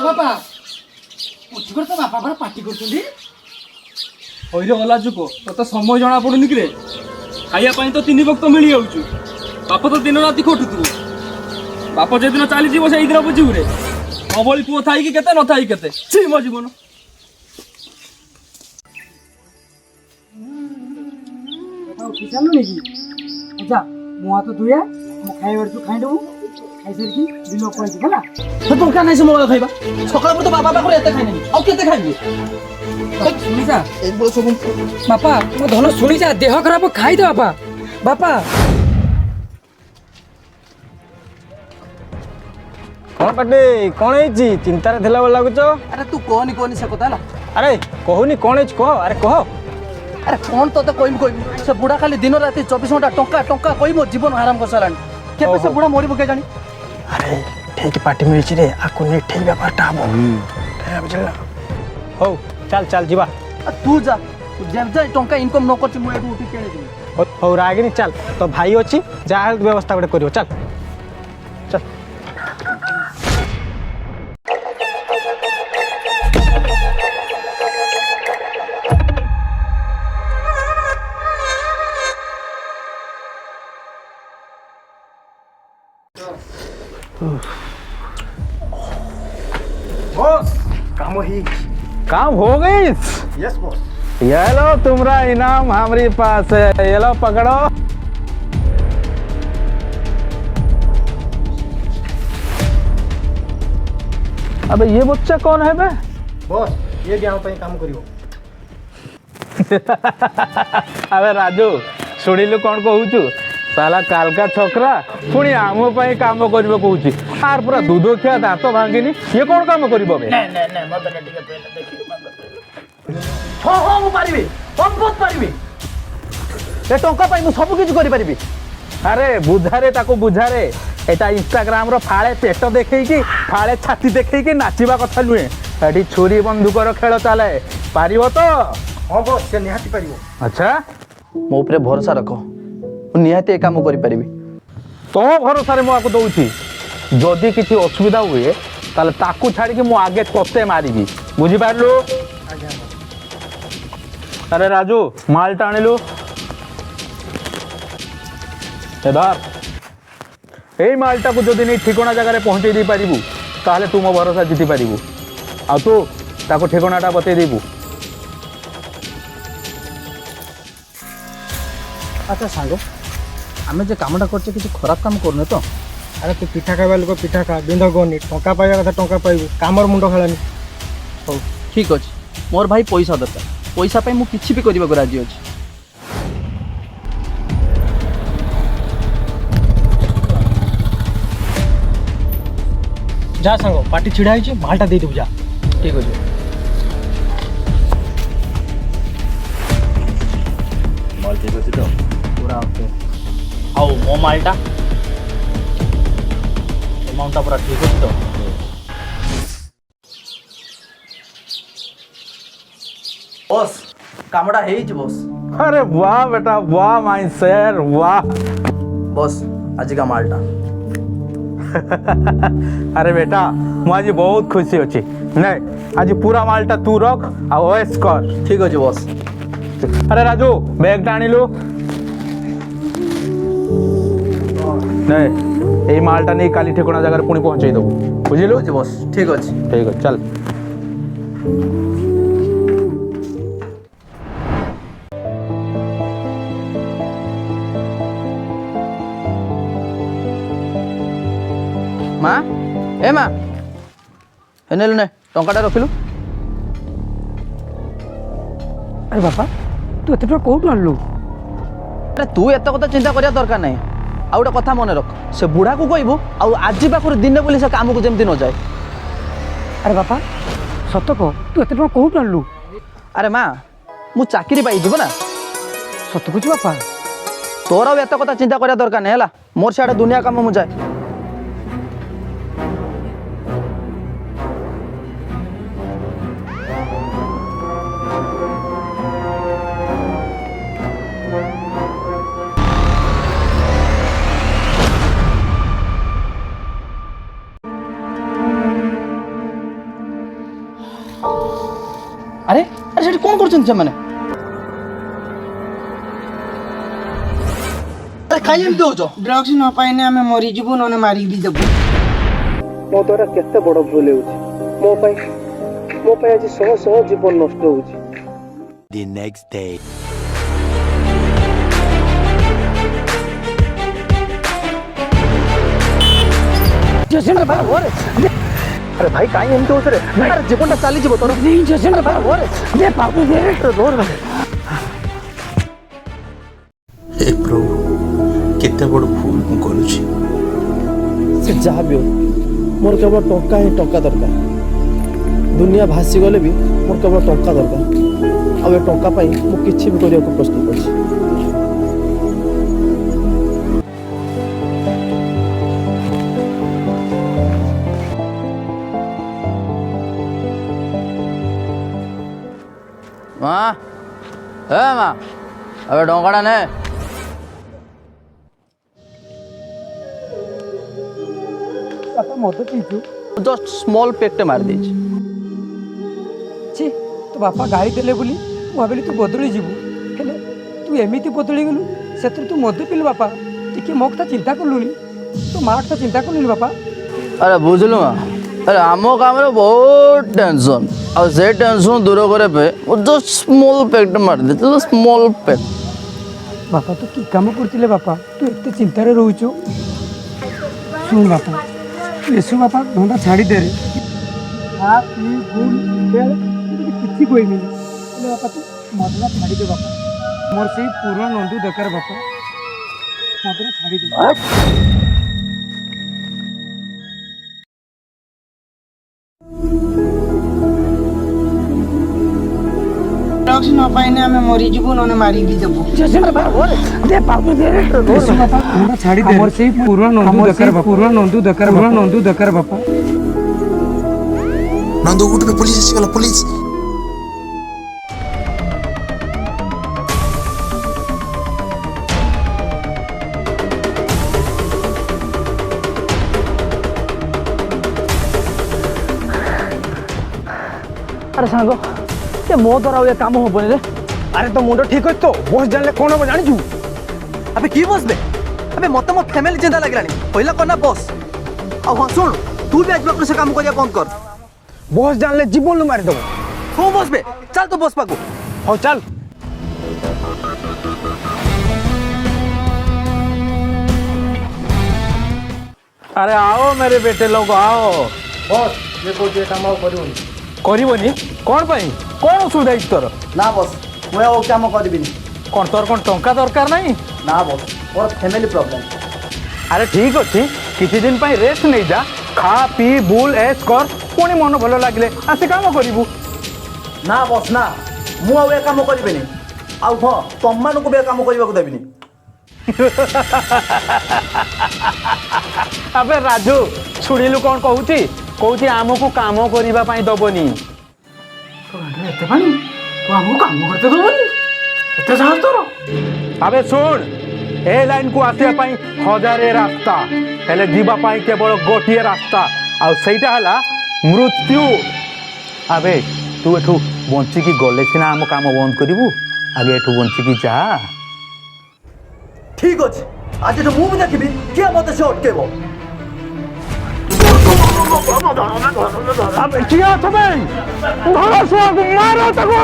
ବାପା ଉଠିକର ତ ବାପା ପରା ପାଟି କରୁଛନ୍ତି। ହଇରେ ଗଲା ଯୁଗ ତତେ ସମୟ ଜଣା ପଡୁନି କିରେ? ଖାଇବା ପାଇଁ ତ 3 ବକ୍ତ ମିଳି ଯାଉଛୁ। ବାପ ତ ଦିନ ରାତି ଖଟୁଥିବୁ। ବାପ ଯେଦିନ ଚାଲିଯିବ ସେଇଦିନ ବୁଝିବୁ ରେ। ଅବଳି ପୁଅ ଥାଇକି କେତେ ନଥାଇ କେତେ ଛି ମୋ ଜୀବନ। ଉଠି ସାରିଲୁନି କି? ଆଚ୍ଛା ମୁଁ ହାତ ଧୁଏ ମୁଁ ଖାଇବା ତୁ ଖାଇଦେବୁ। ଖାଇସାରିକି ବିଲ ପଳେଇଛି ହେଲା। ଦରକାର ନାହିଁ ସେ ମୋ ଖାଇବା। ସକାଳେ ତ ବାବା ପାଖରେ ଏତେ ଖାଇନି ଆଉ କେତେ ଖାଇବି? ଶୁଣିଯା ଏଇଭଳି ସବୁ ବାପା ମୋ ଧନ ଶୁଣିଯା ଦେହ ଖରାପ ଖାଇଦେ ବାପା। ବାପା କଣ ପାଟି କଣ ହେଇଛି? ଚିନ୍ତାରେ ଥିଲା ଭଳି ଲାଗୁଛ। ଆରେ ତୁ କହନି ସେ କଥା ହେଲା। ଆରେ କହୁନି କଣ ହେଇଛି କହ। ଆରେ କହ। ଆରେ କଣ ତତେ କହିବି ସେ ବୁଢା ଖାଲି ଦିନ ରାତି 24 ଘଣ୍ଟା ଟଙ୍କା ଟଙ୍କା କହି ମୋ ଜୀବନ ଆରାମ କରିସାରିଲାଣି। କେବେ ସେ ବୁଢା ମରିବ କେଜାଣି? ଆରେ ଠିକ ପାଟି ମିଳିଛି ରେ ଆକୁ ନେଇ ଠିକ ବ୍ୟାପାରଟା ହବ। ବୁଝିଲା ହଉ ଚାଲ ଚାଲ ଯିବା। ତୁ ଯା ଯାଇ ଟଙ୍କା ଇନକମ୍ ନ କରିଛି ମୁଁ ଏଠୁ ଉଠିକି କେଣେ ଯିବି? ହଉ ରାଗିନି ଚାଲ ତ ଭାଇ ଅଛି ଯାହା ବ୍ୟବସ୍ଥା ଗୋଟେ କରିବ ଚାଲ ଚାଲ। बॉस काम ही काम हो गई। Yes boss. ये लो तुम्हारा इनाम हमारे पास है। ये लो पकड़ो। अबे ये बच्चा कौन है बे? बॉस ये भी हम पे काम करियो। अबे राजू शुणिलु कौन कहूचु? साला कालका छोकरा पुणी आम पाई काम करिबो कहूची। आर पूरा दूध खिया दांत भांगिनी ये कौन काम करिबो बे? नहीं मत टिके पहले देखि हो मु पारिबी बहुत पारिबी। ए टंका पाई मु सब किछ करि पारिबी। अरे बुझारे ताको बुझारे एटा इंस्टाग्राम रो फाळे पेट देखै कि फाळे छाती देखै कि नाचिबा कथा नुहे। एठी छुरी बंदूकर खेल चले पारिबो तो? हां बॉस से निहाती पारियो। अच्छा मो ऊपर भरोसा रखो मु निहाती ए काम करि पारिबी। तो भरोसा रे मु आको दउची जदी किछि असुविधा हुए ताले ताकू छाडी कि मु आगे तोते मारिबी। बुझी पारलु? अरे राजू माल टाणिलु धर এই মালটাକୁ যদি নেই ঠিকଣା জায়গায় পৌঁছাই দেই পারিবু তাহলে তু মো ভরসা জিতি পারিবু। আর তু তাকে ঠিকଣାটা বতাই দেবু। अच्छा सांग आमे जे कामटा करछे किछ खराब काम करने तो? अरे तू पिठा खाଇବା लोक पिठा खा बिंद गोनी टंका पाइबा कथा टंका पाइबू कामर मुंड खेलानी। हो ठीक अछि मोर भाई पैसा दरकार पैसा पे मु किछि भी करबा को राजी अछि। जा संग पार्टी छिड़ा हिची मालटा दे देबू जा। ठीक अछि माल ठीक अच्छी तो पूरा ओके। आओ मो मालटा अमाउंटटा पूरा ठीक अछि तो? बॉस कामटा हेइछ बॉस। अरे वाह बेटा वाह माय शेर वाह। बॉस आज का मालटा अरे बेटा मु आज बहुत खुशी अच्छी नहीं आज पूरा मालटा तू रख आ ओएस कर। ठीक अछि बॉस। अरे राजू बैग टाणिलु नहीं এই মালটা নেই কালি ঠিকনা জায়গায় পুনি পৌঁছাই দেবো বুঝিলু? अछि बॉस ठीक अछि। ঠিক আছে চল। माँ ए माँ एनेलु ने टंकाटा रखिलु। अरे बापा तू एते टका कोठु आनलु? अरे तू एत कथा चिंता करिया दरकार नहीं। आ गोटे कथा मन रख से बुढ़ा को कहबू आज पाखर दिन बोली से काम को जमती न जाए। अरे बापा सत कह तू एते टका कोठु आनलु? अरे माँ मु चाकरी पाई जीव ना। सत कहू बापा? तोर एत कथा चिंता करिया दरकार नहीं है मोर सियाड़े दुनिया काम मु जाए। କରୁଛନ୍ତି ସେମାନେ? କାହିଁ ଏମିତି ହଉଛ? ଡ୍ରଗ୍ସ ନ ପାଇଲେ ଆମେ ମରିଯିବୁ ନହେଲେ ମାରିକି ବି ଦେବୁ। ମୋ ଦ୍ୱାରା କେତେ ବଡ଼ ଭୁଲ ହେଉଛି ମୋ ପାଇଁ ଆଜି ଶହ ଶହ ଜୀବନ ନଷ୍ଟ ହେଉଛି। The next day. ଆରେ ଭାଇ କାହିଁ ଏମିତି ହଉଛ ରେ? ଆରେ ଜୀବନଟା ଚାଲିଯିବ ତୋର। हे प्रभु केते बड़ भूल मु करूची। से जहाँ भी हो मोर केवल टंका ही टंका दरकार। दुनिया भासी गले भी मोर केवल टंका दरकार। आ टंका पाई मु किछि भी करिया को प्रस्तुत अछि। माँ हे माँ अबे डोंगड़ा ने ମଦ ପିଇଛୁ? जस्ट स्मॉल पेकटे मार देछि। ଛି ତୋ ବାପା ଗାଳି ଦେଲେ ବୋଲି ମୁଁ ଭାବିଲି ତୁ ବଦଳି ଯିବୁ, ହେଲେ ତୁ ଏମିତି ବଦଳି ଗଲୁ। ସେଥିରେ ତୁ ମଦ ପିଇଲୁ ବାପା, ଟିକେ ମୋ କଥା ଚିନ୍ତା କଲୁନି? ତୋ ମାଆ କଥା ଚିନ୍ତା କଲୁନି ବାପା? अरे बुझलु माँ, अरे आम काम रे बहुत टेंशन और से टेंशन दूर करे पे जस्ट स्मॉल पेकटे मार देछि। स्मॉल पेक ବାପା ତୁ କି କାମ କରୁଥିଲେ ବାପା? ତୁ ଏତେ ଚିନ୍ତାରେ ରହୁଛୁ? ଶୁଣ ବାପା, ତୁ ଏସବୁ ବାପା ଧନ୍ଦା ଛାଡ଼ିଦେରେ। ଖା ପିଇ ବୁଲ ଖେଳ, କିଛି କହିବିନି, ହେଲେ ବାପା ତୁ ମଦଟା ଛାଡ଼ିଦେ ବାପା। ମୋର ସେଇ ପୁରୁଣା ନନ୍ଦୁ ଦରକାର ବାପା, ମଦଟା ଛାଡ଼ିଦେ। ଡ୍ରଗ୍ସ ନ ପାଇଲେ ଆମେ ମରିଯିବୁ ନହେଲେ ମାରିକି ବି ଦେବୁ। ଛାଡ଼ିଦେ, ମୋର ସେଇ ପୁରୁଣା ନନ୍ଦୁ ଦରକାର ବାପା, ପୁରୁଣା ନନ୍ଦୁ ଦରକାର ବାପା। नंदू गुट पे पुलिस आसीगला पुलिस। अरे सांग ये मो द्वारा ये काम होबनी रे। अरे तो मुंड ठीक अछि तो बस जानले कोन हो जानि छु। अबे की बस बे? अबे मत मो फैमिली चिंता लागलानी पहिला करना बस। आ हां सुन तू भी आज बाप से काम करिया बंद कर। बस जानले जीवन मारि दबो। हो बस बे चल तो बस पाको। हो चल। अरे आओ मेरे बेटे लोग आओ। बस ये को जे काम करिवनी। करबनी कौन पाई कौन असुविधा है तोर? ना बस मैं ओ काम करबिनी। कौन तोर कौन टंका दरकार नहीं? ना बस मोर फैमिली प्रॉब्लम। अरे ठीक अच्छे किसी दिन पाई रेस्ट नहीं जा, खा पी बुल ऐश कर, पुणी मन भल लगे आसे काम करू। ना बस ना मु आ काम करबिनी। आ हां तुम मानक भी काम करबा को देबिनी। अबे राजू शुणिलु कौन कहूची कहूची आमको काम करिबा पाई दबनी। एते पानी तू हमको काम करते दबनी? एते साहस तोर? अबे सुन ए लाइन को आसिया पाई हजारे रास्ता हेले जीवा पाई केवल गोटिए रास्ता आ सेटा हला मृत्यु। अबे तू एठू बंची की गले सिना आम काम बंद करिवु, आगे एठू बंची की जा। ठीक अछि आज तो मु भी देखबी के मते से अटकेबो। अबे किया तबे धरो सो मारो तको।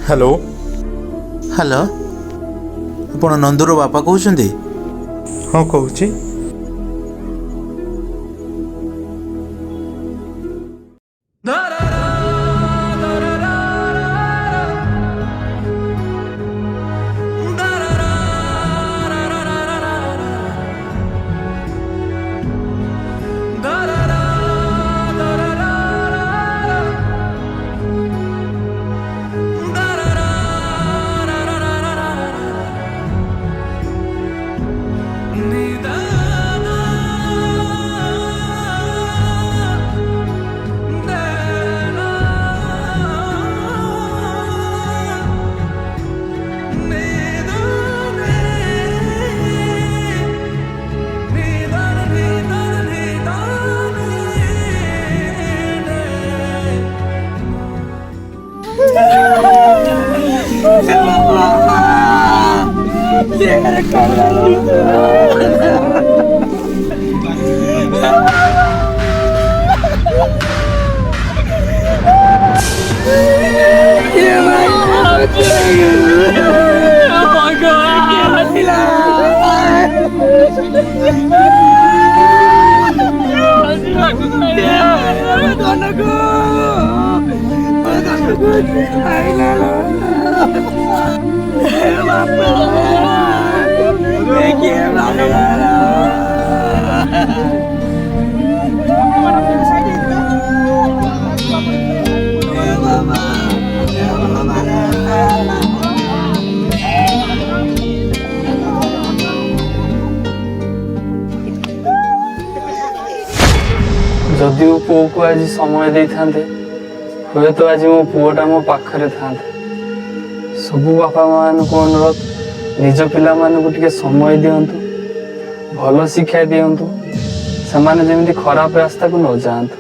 ହ୍ୟାଲୋ ହ୍ୟାଲୋ, ଆପଣ ନନ୍ଦୁର ବାପା କହୁଛନ୍ତି? ହଁ କହୁଛି। ଯଦି ମୋ ପୁଅକୁ ଆଜି ସମୟ ଦେଇଥାନ୍ତେ ହୁଏତ ଆଜି ମୋ ପୁଅଟା ମୋ ପାଖରେ ଥାନ୍ତା। ସବୁ ବାପା ମାଆମାନଙ୍କୁ ଅନୁରୋଧ, ନିଜ ପିଲାମାନଙ୍କୁ ଟିକେ ସମୟ ଦିଅନ୍ତୁ, ଭଲ ଶିକ୍ଷା ଦିଅନ୍ତୁ, ସେମାନେ ଯେମିତି ଖରାପ ରାସ୍ତାକୁ ନ ଯାଆନ୍ତୁ।